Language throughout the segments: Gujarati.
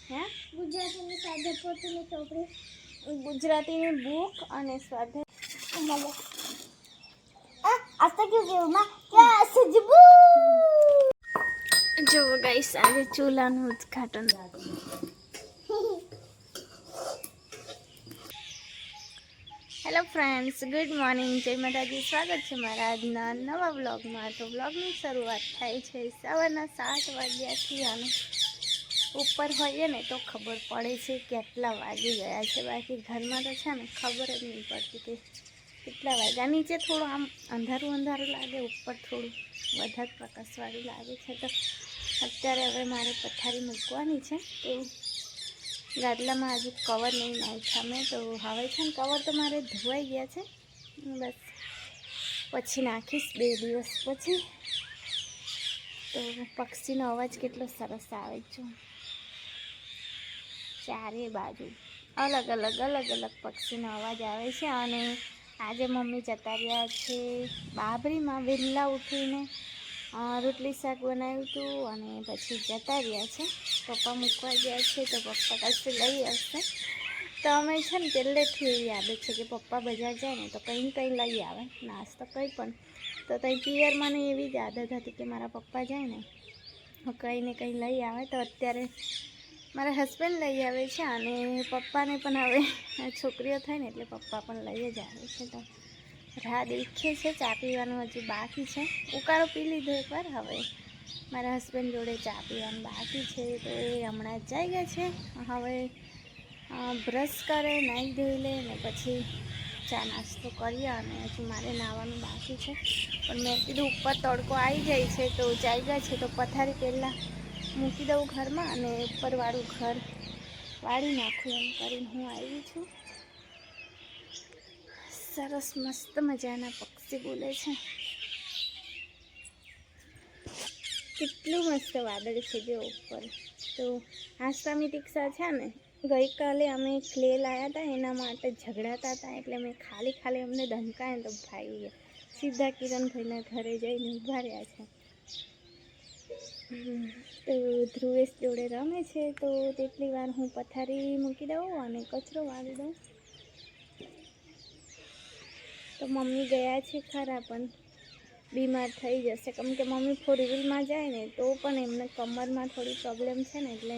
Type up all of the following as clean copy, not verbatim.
હે ગુજરાતીની સ્વાધ્યાય પોથીની ચોપડી, ગુજરાતીની બુક અને સ્વાધ્યાય આસ્તા ક્यों गई माँ क्या सजबू। જો ગાઈસ આજે ચૂલાનું ઉદ્ઘાટન। હેલો ફ્રેન્ડ્સ, ગુડ મોર્નિંગ, જય માતાજી। સ્વાગત છે મારા આજના નવા વ્લોગમાં। તો વ્લોગની શરૂઆત થાય છે સવારના 7 વાગ્યાથી અને ઉપર હોઈએ ને તો ખબર પડે છે કેટલા વાગી ગયા છે, બાકી ઘરમાં તો છે ને ખબર જ નહીં પડતી કે કેટલા વાગ્યા। નીચે થોડું આમ અંધારું અંધારું લાગે, ઉપર થોડું વધારે પ્રકાશવાળું લાગે છે। તો અત્યારે હવે મારે પથારી મૂકવાની છે, તો ગાદલામાં આજે કવર નહીં નાખ્યા મેં, તો હવે છે ને કવર તો મારે ધોવાઈ ગયા છે, બસ પછી નાખીશ 2 દિવસ પછી। તો પક્ષીનો અવાજ કેટલો સરસ આવે છે, ચારે બાજુ અલગ અલગ પક્ષીનો અવાજ આવે છે। અને આજે મમ્મી જતા રહ્યા છે બાબરીમાં વહેલા ઉઠીને, રોટલી શાક બનાવ્યું હતું અને પછી જતા રહ્યા છે। પપ્પા મૂકવા ગયા છે તો પપ્પા પાસે લઈ આવશે। તો અમે છે ને પહેલેથી એવી આદત છે કે પપ્પા બજાર જાય ને તો કંઈ લઈ આવે, નાસ્તો કંઈ પણ। તો ત્યાં પિયરમાં મને એવી જ આદત હતી કે મારા પપ્પા જાય ને કંઈ ને કંઈ લઈ આવે। તો અત્યારે મારા હસબન્ડ લઈ આવે છે અને પપ્પાને પણ હવે છોકરીઓ થાય ને એટલે પપ્પા પણ લઈ જ આવે છે। તો રાહ દેખીએ છે, ચા પીવાનું હજી બાકી છે, ઉકાળો પી લીધો એકવાર, હવે મારા હસબન્ડ જોડે ચા પીવાનું બાકી છે। તો એ હમણાં જ જઈ ગયા છે, હવે બ્રશ કરે, નાહી ધોઈ લે ને પછી ચા નાસ્તો કરીએ। અને હજી મારે નાહવાનું બાકી છે, પણ મેં કીધું ઉપર તડકો આવી જાય છે તો જઈ ગયા છે તો પથારી પહેલાં મૂકી દઉં ઘરમાં અને ઉપરવાળું ઘર વાળી નાખું, એમ કરીને હું આવી છું। સરસ મસ્ત મજાના પક્ષી બોલે છે, કેટલું મસ્ત વાદળ છે જો ઉપર। તો આશ્રમી ટીક્ષા છે ને, ગઈકાલે અમે ક્લે લાવ્યા હતા એના માટે ઝઘડાતા હતા, એટલે મેં ખાલી અમને ધમકાય ને તો ભાગી ગયા, સીધા કિરણભાઈના ઘરે જઈને ઊભા રહ્યા છે। તો ધ્રુવેશ જોડે રમે છે, તો તેટલી વાર હું પથારી મૂકી દઉં અને કચરો વાળી દઉં। તો મમ્મી ગયા છે ખરા પણ બીમાર થઈ જશે, કેમ કે મમ્મી 4 વ્હીલમાં જાય ને તો પણ એમને કમરમાં થોડી પ્રોબ્લેમ છે ને એટલે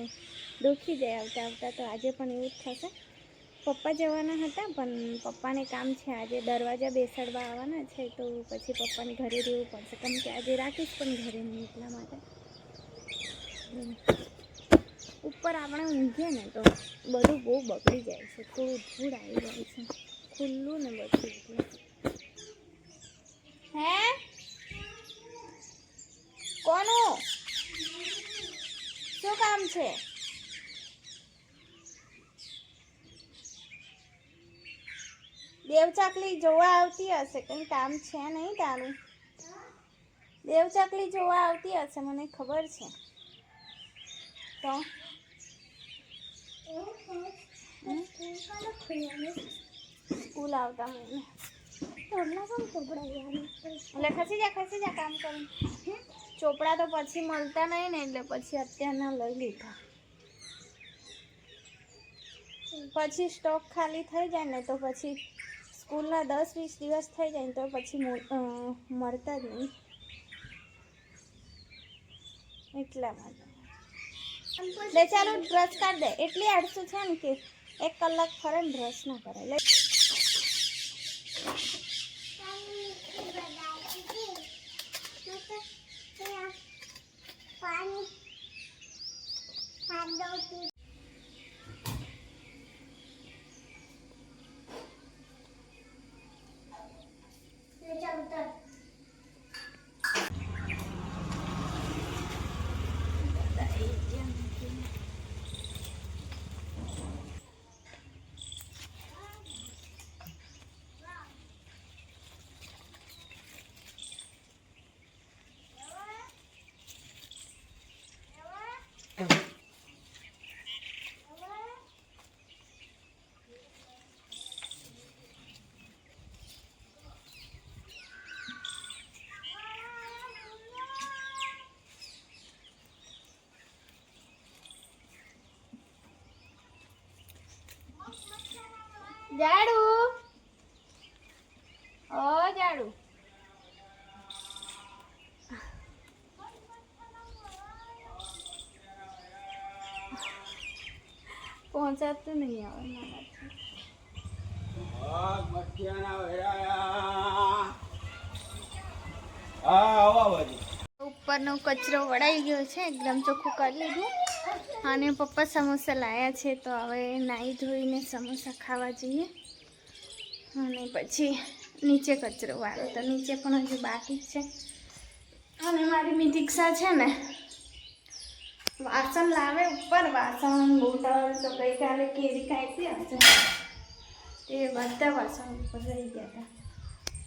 દુખી જાય આવતા। તો આજે પણ એવું જ થશે। પપ્પા જવાના હતા પણ પપ્પાને કામ છે, આજે દરવાજા બેસાડવા આવવાના છે, તો પછી પપ્પાને ઘરે રહેવું પડશે, કેમ કે આજે રાખીશ પણ ઘરે નહીં, એટલા માટે। ઉપર આપણે ઊંઘીએ ને તો બધું બહુ બગડી જાય છે, થોડું ધૂળ આવી જાય છે, ખુલ્લું ને બધું એટલે। હે કોનું શું કામ છે? દેવચાકલી જોવા આવતી હશે, કંઈ કામ છે નહીં તારું? દેવચાકલી જોવા આવતી હશે, મને ખબર છે। તો સ્કૂલ આવતા મને એટલે ખસી જા કામ કરું। ચોપડા તો પછી મળતા નહીં ને એટલે પછી અત્યારના લઈ લીધા, પછી સ્ટોક ખાલી થઈ જાય ને તો પછી સ્કૂલના 10-20 દિવસ થઈ જાય ને તો પછી મળતા જ નહીં, એટલા માટે। લે ચાલો બ્રશ કાઢ દે, એટલી આળસું છે ને કે 1 કલાક ફરે ને બ્રશ ના કરાય। લે જાડુ ઓ જાડુ પહોંચાતું નહીં આવે ઉપરનો કચરો વળાઈ ગયો છે, એકદમ ચોખ્ખું કરી લીધું. અને પપ્પા સમોસા લાવ્યા છે, તો હવે નાહી ધોઈને સમોસા ખાવા જઈએ અને પછી નીચે કચરો વાળો, તો નીચે પણ હજુ બાકી જ છે. અને મારી મિતિક્ષા છે ને વાસણ લાવે ઉપર, વાસણ બોટલ તો ગઈકાલે કેરી કાપી હશે તે બધા વાસણ ઉપર રહી ગયા હતા,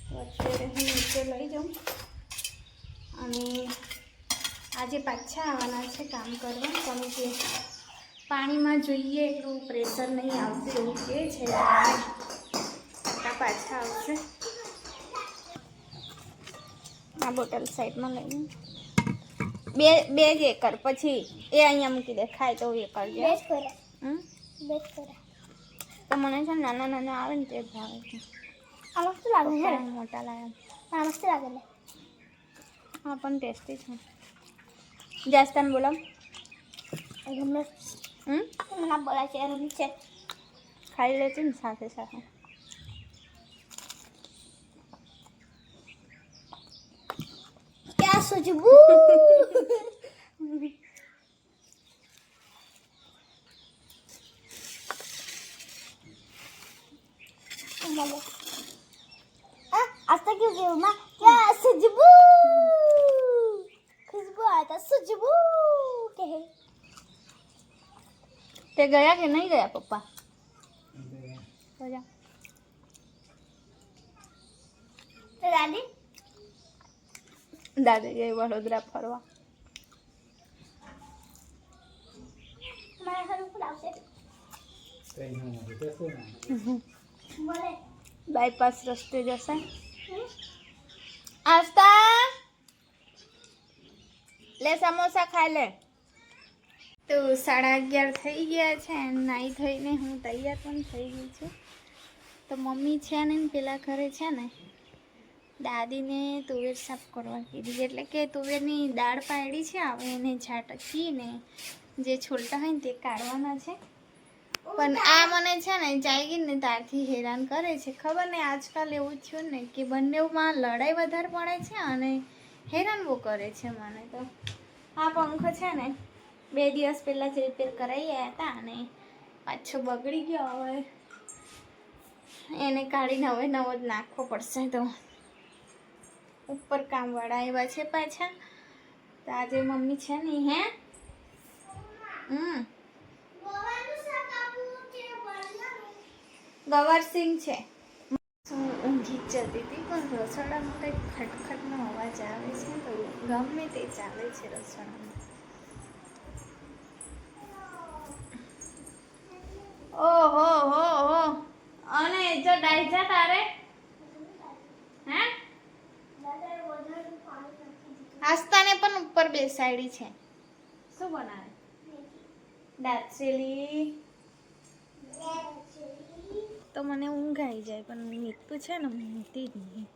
તો અત્યારે હું નીચે લઈ જાઉં. અને આજે પાછા આવવાના છે કામ કરવા, કારણ કે પાણીમાં જોઈએ એટલું પ્રેશર નહીં આવતું એવું કહે છે, પાછા આવશે. આ બોટલ સાઈડમાં લઈને બે જ એકર પછી એ અહીંયા મૂકી દે, ખાય તો એ કરજે. તો મને છે નાના નાના આવે ને તે ભાવે છે. આ મસ્ત લાગે છે, મોટા લાયા આ મસ્ત લાગે છે. હા પણ ટેસ્ટી છે. જાસ્તાન બોલો. મને બોલા છે રમી છે, ખાઈ લેતી ને સાથે સાથે. ક્યાં સુજબું आज तक क्यों गई माँ क्या सुजबू खुशबू आया था सुजबू कहे તે ગયા કે નહીં ગયા પપ્પા? ગયા. तो दादी દાદી ગઈ વડોદરા ફરવા. हमारे घर ऊपर आवશે बोले બાયપાસ રસ્તે જશે. આસ્તા લે સમોસા ખાઈ લે. તો 11:30 થઈ ગયા છે, નાહી ધોઈને હું તૈયાર પણ થઈ ગઈ છું. તો મમ્મી છે ને પેલા ઘરે છે ને દાદીને તુવેર સાફ કરવા કીધી, એટલે કે તુવેરની દાળ પાડી છે, હવે એને ઝાટકીને જે છોલટા હોય ને તે કાઢવાના છે. પણ આ મને છે ને જાગી ને ત્યારથી હેરાન કરે છે, ખબર ને આજકાલ એવું થયું ને કે બંનેમાં લડાઈ વધારે પડે છે અને હેરાન બહુ કરે છે મને. તો આ પંખો છે ને 2 દિવસ પહેલાં જ રિપેર કરાવી આવ્યા હતા અને પાછો બગડી ગયો, હવે એને કાઢીને હવે નવો જ નાખવો પડશે. તો ઉપર કામવાળા આવ્યા છે પાછા, તો આજે મમ્મી છે ને હે ગવરસિંગ છે. હું ઊંઘી જ જતી હતી પણ રસોડામાં કંઈક ખટખટનો અવાજ આવે છે, તો ગમે તે ચાલે છે રસોડામાં. ઓહો હો હો. અને જો ડાયજા તારે હે આસ્તાને પણ ઉપર બેસાડી છે. શું બનાવે? દાળચેલી. તો મને ઊંઘ આવી જાય, પણ મીઠું છે ને ઊંઘતી જ નહીં,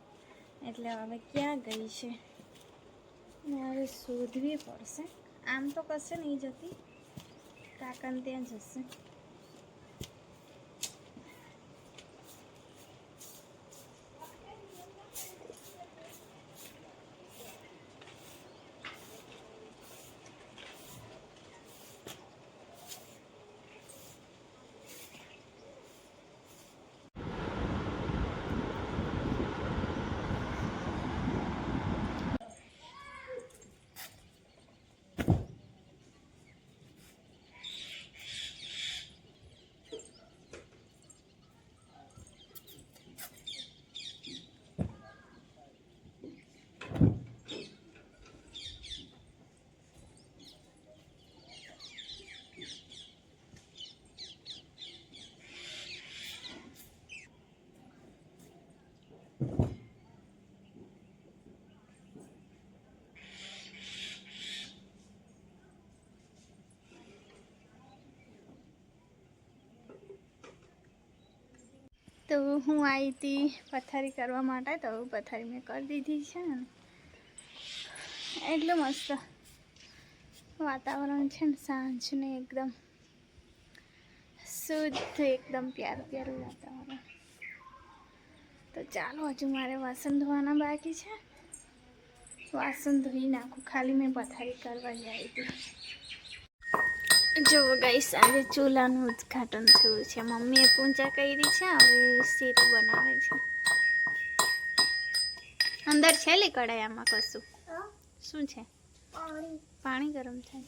એટલે હવે ક્યાં ગઈ છે ને હવે શોધવી પડશે. આમ તો કશે નહીં જતી, કાકાને ત્યાં જશે. તો હું આવી હતી પથારી કરવા માટે, તો પથારી મેં કરી દીધી છે ને. એટલું મસ્ત વાતાવરણ છે ને, સાંજને એકદમ શુદ્ધ, એકદમ પ્યારું પ્યારું વાતાવરણ. તો ચાલો, હજુ મારે વાસણ ધોવાના બાકી છે. વાસણ ધોઈ નાખું, ખાલી મેં પથારી કરવા જ આવી હતી. જો ગાઈસ, આજે ચૂલાનું ઉદ્ઘાટન થયું છે. મમ્મીએ પૂજા કરી છે, હવે શીરો બનાવે છે. અંદર છે લી કડાયામાં કશું શું છે? પાણી ગરમ થાય.